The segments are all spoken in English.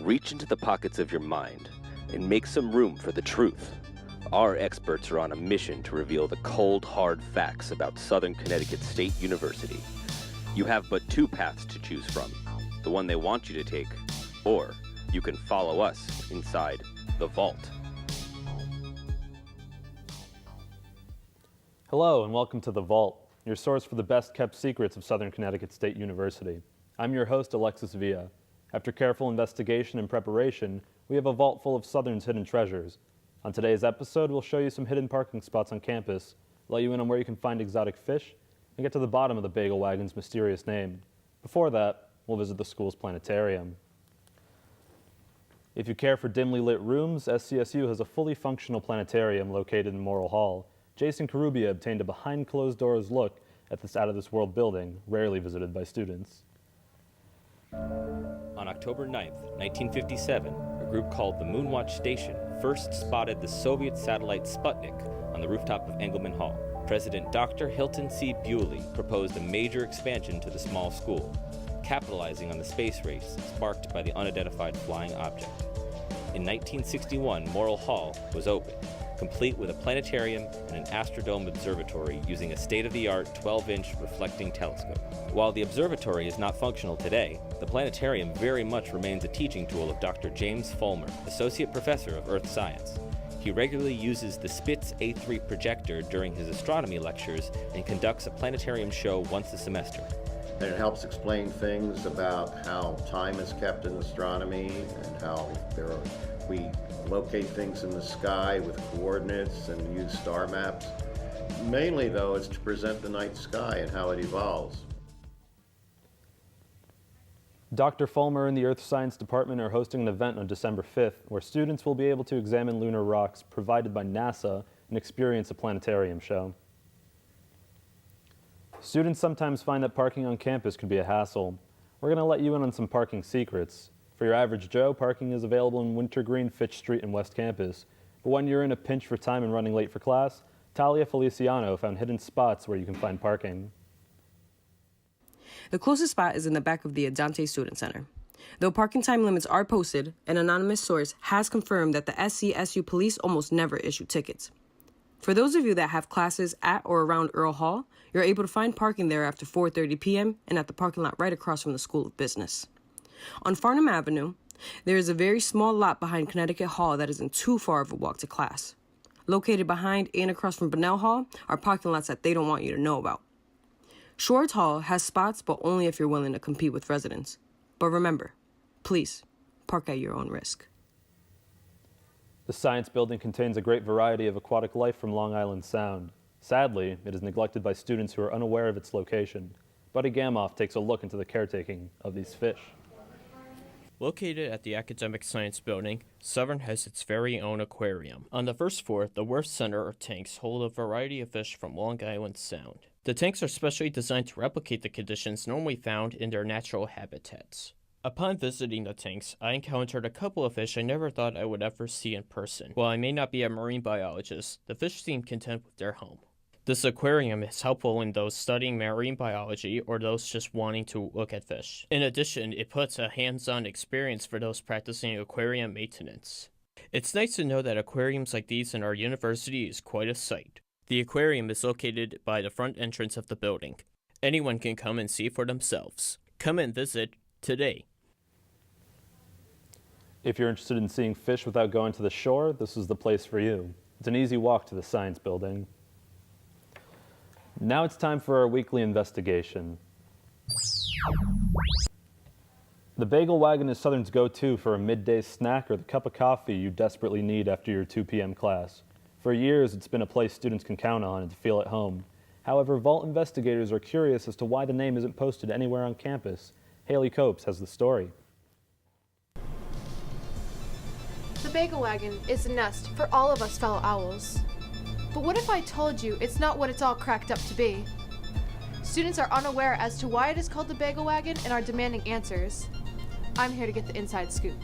Reach into the pockets of your mind and make some room for the truth. Our experts are on a mission to reveal the cold, hard facts about Southern Connecticut State University. You have but two paths to choose from, the one they want you to take, or you can follow us inside the vault. Hello and welcome to The Vault, your source for the best kept secrets of Southern Connecticut State University. I'm your host, Alexis Villa. After careful investigation and preparation, we have a vault full of Southern's hidden treasures. On today's episode, we'll show you some hidden parking spots on campus, let you in on where you can find exotic fish, and get to the bottom of the Bagel Wagon's mysterious name. Before that, we'll visit the school's planetarium. If you care for dimly lit rooms, SCSU has a fully functional planetarium located in Morrill Hall. Jason Karubia obtained a behind-closed-doors look at this out-of-this-world building, rarely visited by students. On October 9th, 1957, a group called the Moonwatch Station first spotted the Soviet satellite Sputnik on the rooftop of Engelman Hall. President Dr. Hilton C. Bewley proposed a major expansion to the small school, capitalizing on the space race sparked by the unidentified flying object. In 1961, Morrill Hall was opened, complete with a planetarium and an Astrodome observatory using a state-of-the-art 12-inch reflecting telescope. While the observatory is not functional today, the planetarium very much remains a teaching tool of Dr. James Fulmer, Associate Professor of Earth Science. He regularly uses the Spitz A3 projector during his astronomy lectures and conducts a planetarium show once a semester. And it helps explain things about how time is kept in astronomy and how we locate things in the sky with coordinates and use star maps. Mainly, though, it's to present the night sky and how it evolves. Dr. Fulmer and the Earth Science Department are hosting an event on December 5th where students will be able to examine lunar rocks provided by NASA and experience a planetarium show. Students sometimes find that parking on campus can be a hassle. We're going to let you in on some parking secrets. For your average Joe, parking is available in Wintergreen, Fitch Street, and West Campus. But when you're in a pinch for time and running late for class, Talia Feliciano found hidden spots where you can find parking. The closest spot is in the back of the Adante Student Center. Though parking time limits are posted, an anonymous source has confirmed that the SCSU police almost never issue tickets. For those of you that have classes at or around Earl Hall, you're able to find parking there after 4:30 p.m. and at the parking lot right across from the School of Business. On Farnham Avenue, there is a very small lot behind Connecticut Hall that isn't too far of a walk to class. Located behind and across from Bunnell Hall are parking lots that they don't want you to know about. Schwartz Hall has spots, but only if you're willing to compete with residents. But remember, please, park at your own risk. The Science Building contains a great variety of aquatic life from Long Island Sound. Sadly, it is neglected by students who are unaware of its location. Buddy Gamoff takes a look into the caretaking of these fish. Located at the Academic Science Building, Southern has its very own aquarium. On the first floor, the Worth Center tanks hold a variety of fish from Long Island Sound. The tanks are specially designed to replicate the conditions normally found in their natural habitats. Upon visiting the tanks, I encountered a couple of fish I never thought I would ever see in person. While I may not be a marine biologist, the fish seem content with their home. This aquarium is helpful in those studying marine biology or those just wanting to look at fish. In addition, it puts a hands-on experience for those practicing aquarium maintenance. It's nice to know that aquariums like these in our university is quite a sight. The aquarium is located by the front entrance of the building. Anyone can come and see for themselves. Come and visit today. If you're interested in seeing fish without going to the shore, this is the place for you. It's an easy walk to the Science Building. Now it's time for our weekly investigation. The Bagel Wagon is Southern's go-to for a midday snack or the cup of coffee you desperately need after your 2 p.m. class. For years, it's been a place students can count on and to feel at home. However, Vault investigators are curious as to why the name isn't posted anywhere on campus. Haley Copes has the story. The Bagel Wagon is a nest for all of us fellow owls. But what if I told you it's not what it's all cracked up to be? Students are unaware as to why it is called the Bagel Wagon and are demanding answers. I'm here to get the inside scoop.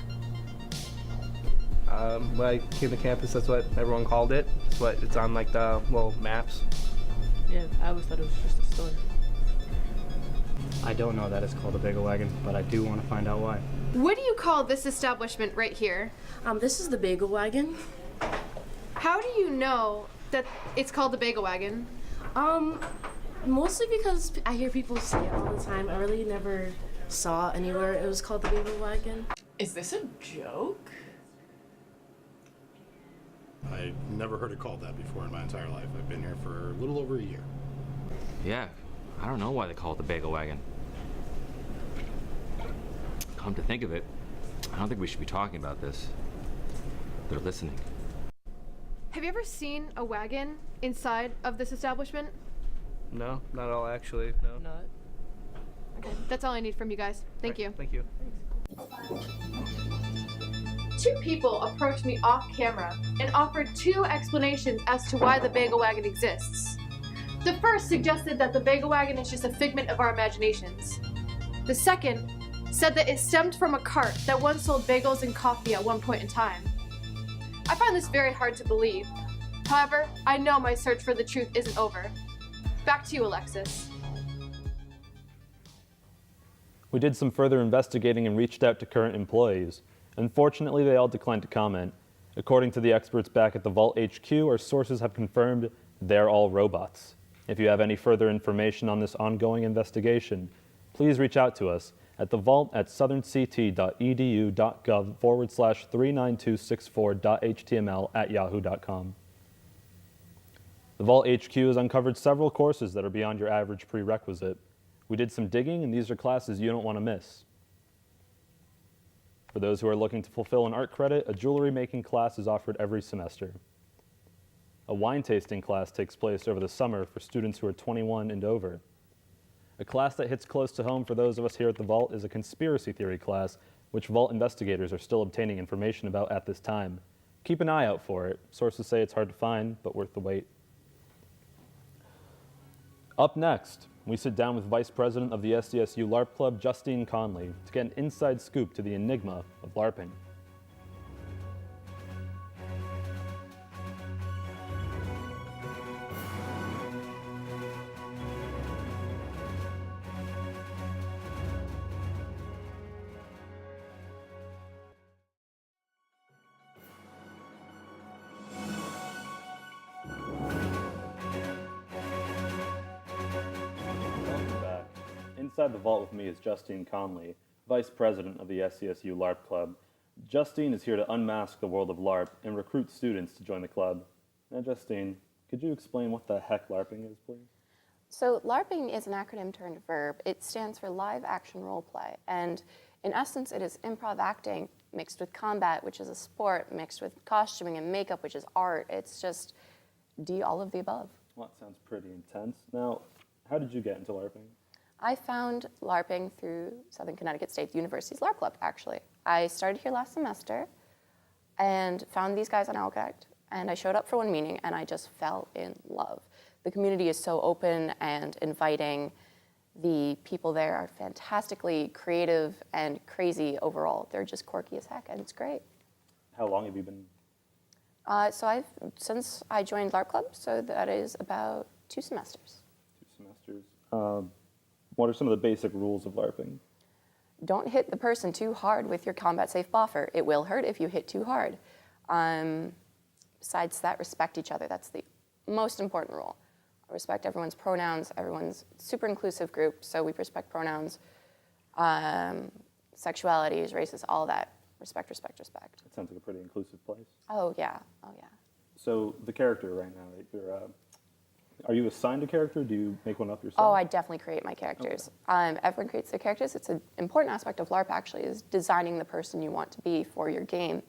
When I came to campus, that's what everyone called it. It's what it's on like the little maps. Yeah, I always thought it was just a store. I don't know that it's called a Bagel Wagon, but I do want to find out why. What do you call this establishment right here? This is the Bagel Wagon. How do you know that it's called the Bagel Wagon? Mostly because I hear people say it all the time. I really never saw anywhere it was called the Bagel Wagon. Is this a joke? I never heard it called that before in my entire life. I've been here for a little over a year. Yeah, I don't know why they call it the Bagel Wagon. Come to think of it, I don't think we should be talking about this. They're listening. Have you ever seen a wagon inside of this establishment? No, not at all actually. No. Not. Okay, that's all I need from you guys. Thank you. Thank you. Two people approached me off camera and offered two explanations as to why the Bagel Wagon exists. The first suggested that the Bagel Wagon is just a figment of our imaginations. The second said that it stemmed from a cart that once sold bagels and coffee at one point in time. I find this very hard to believe. However, I know my search for the truth isn't over. Back to you, Alexis. We did some further investigating and reached out to current employees. Unfortunately, they all declined to comment. According to the experts back at the Vault HQ, our sources have confirmed they're all robots. If you have any further information on this ongoing investigation, please reach out to us at the vault at southernct.edu.gov/39264.html@yahoo.com. The Vault HQ has uncovered several courses that are beyond your average prerequisite. We did some digging, and these are classes you don't want to miss. For those who are looking to fulfill an art credit, a jewelry making class is offered every semester. A wine tasting class takes place over the summer for students who are 21 and over. A class that hits close to home for those of us here at the Vault is a conspiracy theory class, which Vault investigators are still obtaining information about at this time. Keep an eye out for it. Sources say it's hard to find, but worth the wait. Up next, we sit down with Vice President of the SDSU LARP Club, Justine Conley, to get an inside scoop to the enigma of LARPing. Inside the vault with me is Justine Conley, Vice President of the SCSU LARP Club. Justine is here to unmask the world of LARP and recruit students to join the club. Now, Justine, could you explain what the heck LARPing is, please? So LARPing is an acronym turned verb. It stands for live action role play. And in essence, it is improv acting mixed with combat, which is a sport, mixed with costuming and makeup, which is art. It's just all of the above. Well, that sounds pretty intense. Now, how did you get into LARPing? I found LARPing through Southern Connecticut State University's LARP Club, actually. I started here last semester and found these guys on Alconnect, and I showed up for one meeting, and I just fell in love. The community is so open and inviting. The people there are fantastically creative and crazy overall. They're just quirky as heck, and it's great. How long have you been? Since I joined LARP Club, so that is about 2 semesters. 2 semesters. What are some of the basic rules of LARPing? Don't hit the person too hard with your combat safe buffer. It will hurt if you hit too hard. Besides that, respect each other. That's the most important rule. Respect everyone's pronouns. Everyone's super inclusive group, so we respect pronouns, sexualities, races, all that. Respect, respect, respect. It sounds like a pretty inclusive place. Oh, yeah. Oh, yeah. So the character right now, are you assigned a character? Do you make one up yourself? Oh, I definitely create my characters. Okay. Everyone creates their characters. It's an important aspect of LARP, actually, is designing the person you want to be for your game.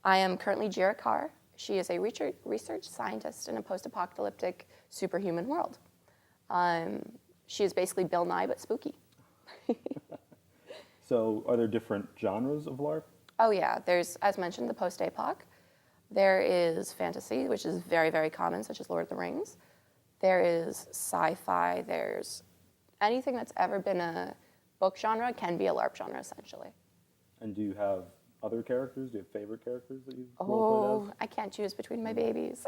I am currently Jira Carr. She is a research scientist in a post-apocalyptic superhuman world. She is basically Bill Nye, but spooky. So are there different genres of LARP? Oh, yeah. There's, as mentioned, the post-apoc. There is fantasy, which is very, very common, such as Lord of the Rings. There is sci-fi, there's anything that's ever been a book genre can be a LARP genre, essentially. And do you have other characters? Do you have favorite characters that you've roleplayed Oh, as? I can't choose between my babies.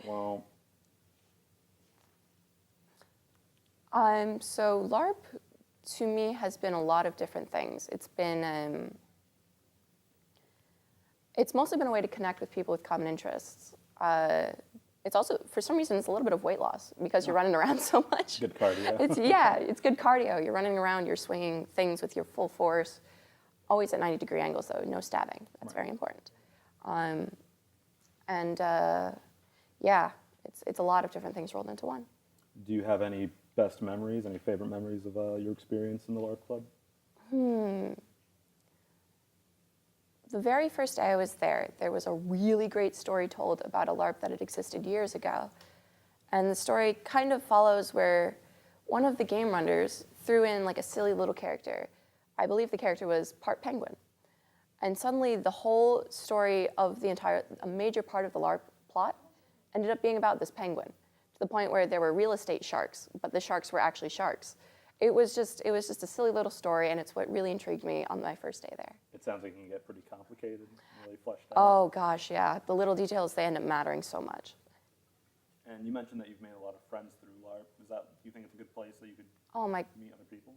Well. So LARP to me has been a lot of different things. It's mostly been a way to connect with people with common interests. It's also, for some reason, it's a little bit of weight loss because you're running around so much. Good cardio. It's good cardio. You're running around, you're swinging things with your full force, always at 90-degree angles though, no stabbing. That's very important. Yeah, it's a lot of different things rolled into one. Do you have any best memories, any favorite memories of your experience in the LARP Club? The very first day I was there was a really great story told about a LARP that had existed years ago. And the story kind of follows where one of the game runners threw in like a silly little character. I believe the character was part penguin. And suddenly the whole story of a major part of the LARP plot ended up being about this penguin, to the point where there were real estate sharks, but the sharks were actually sharks. It was just a silly little story, and it's what really intrigued me on my first day there. It sounds like it can get pretty complicated, really fleshed out. Oh gosh, yeah. The little details, they end up mattering so much. And you mentioned that you've made a lot of friends through LARP. Do you think it's a good place that you could meet other people?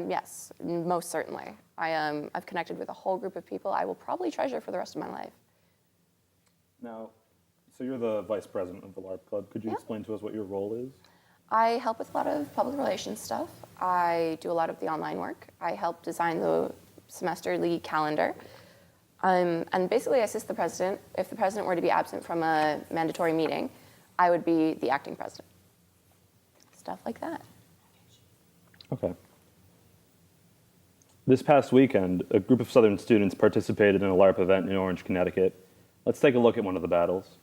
Yes, most certainly. I've connected with a whole group of people I will probably treasure for the rest of my life. Now, so you're the vice president of the LARP Club. Could you explain to us what your role is? I help with a lot of public relations stuff. I do a lot of the online work. I help design the semesterly calendar. And basically I assist the president. If the president were to be absent from a mandatory meeting, I would be the acting president. Stuff like that. Okay. This past weekend, a group of Southern students participated in a LARP event in Orange, Connecticut. Let's take a look at one of the battles.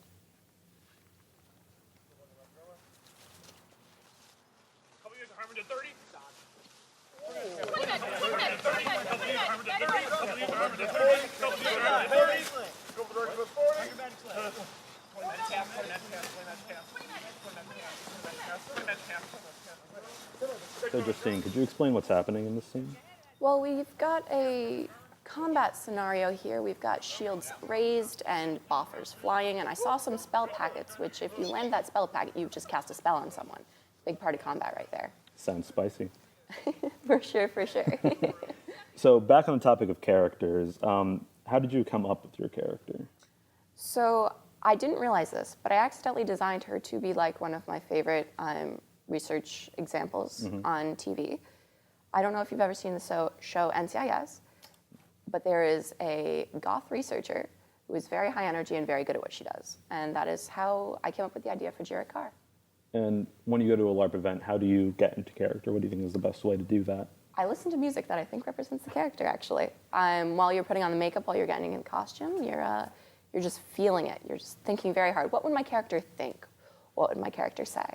So Justine, could you explain what's happening in this scene? Well, we've got a combat scenario here. We've got shields raised and boffers flying, and I saw some spell packets, which if you land that spell packet, you just cast a spell on someone. Big part of combat right there. Sounds spicy. For sure, for sure. So back on the topic of characters, how did you come up with your character? So I didn't realize this, but I accidentally designed her to be like one of my favorite research examples on TV. I don't know if you've ever seen the show NCIS, but there is a goth researcher who is very high energy and very good at what she does. And that is how I came up with the idea for Jarrett Carr. And when you go to a LARP event, how do you get into character? What do you think is the best way to do that? I listen to music that I think represents the character, actually. While you're putting on the makeup, while you're getting in costume, you're just feeling it. You're just thinking very hard. What would my character think? What would my character say?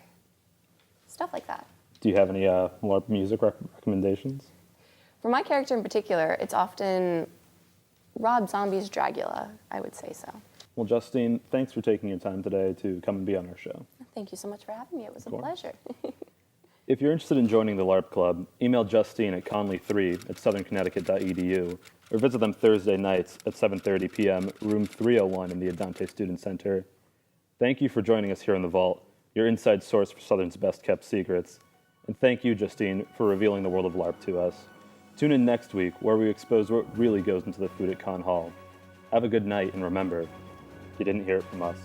Stuff like that. Do you have any LARP music recommendations? For my character in particular, it's often Rob Zombie's Dragula, I would say so. Well, Justine, thanks for taking your time today to come and be on our show. Thank you so much for having me. It was a pleasure. If you're interested in joining the LARP Club, email Justine at conley3@southernconnecticut.edu or visit them Thursday nights at 7:30 p.m., room 301 in the Adante Student Center. Thank you for joining us here in the Vault, your inside source for Southern's best-kept secrets. And thank you, Justine, for revealing the world of LARP to us. Tune in next week, where we expose what really goes into the food at Con Hall. Have a good night, and remember, you didn't hear it from us.